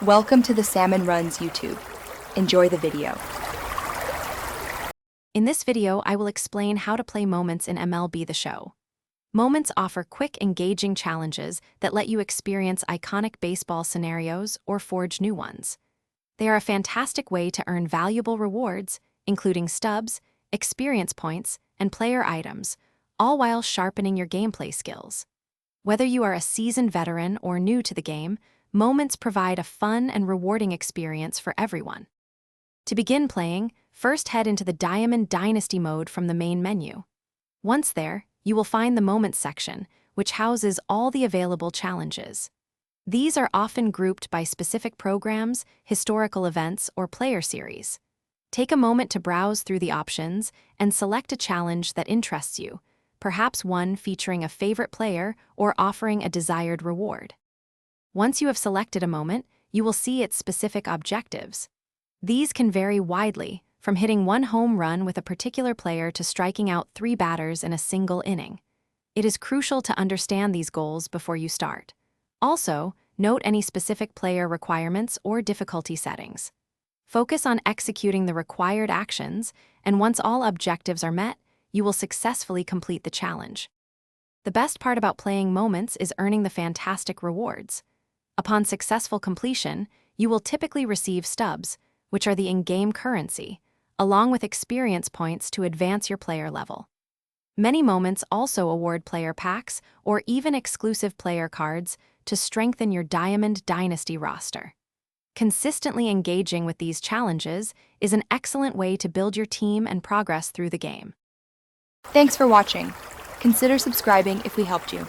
Welcome to the Salmon Runs YouTube. Enjoy the video. In this video, I will explain how to play Moments in MLB The Show. Moments offer quick, engaging challenges that let you experience iconic baseball scenarios or forge new ones. They are a fantastic way to earn valuable rewards, including stubs, experience points, and player items, all while sharpening your gameplay skills. Whether you are a seasoned veteran or new to the game, Moments provide a fun and rewarding experience for everyone. To begin playing, first head into the Diamond Dynasty mode from the main menu. Once there, you will find the Moments section, which houses all the available challenges. These are often grouped by specific programs, historical events, or player series. Take a moment to browse through the options and select a challenge that interests you, perhaps one featuring a favorite player or offering a desired reward. Once you have selected a moment, you will see its specific objectives. These can vary widely, from hitting one home run with a particular player to striking out 3 batters in a single inning. It is crucial to understand these goals before you start. Also, note any specific player requirements or difficulty settings. Focus on executing the required actions, and once all objectives are met, you will successfully complete the challenge. The best part about playing Moments is earning the fantastic rewards. Upon successful completion, you will typically receive stubs, which are the in-game currency, along with experience points to advance your player level. Many Moments also award player packs or even exclusive player cards to strengthen your Diamond Dynasty roster. Consistently engaging with these challenges is an excellent way to build your team and progress through the game. Thanks for watching. Consider subscribing if we helped you.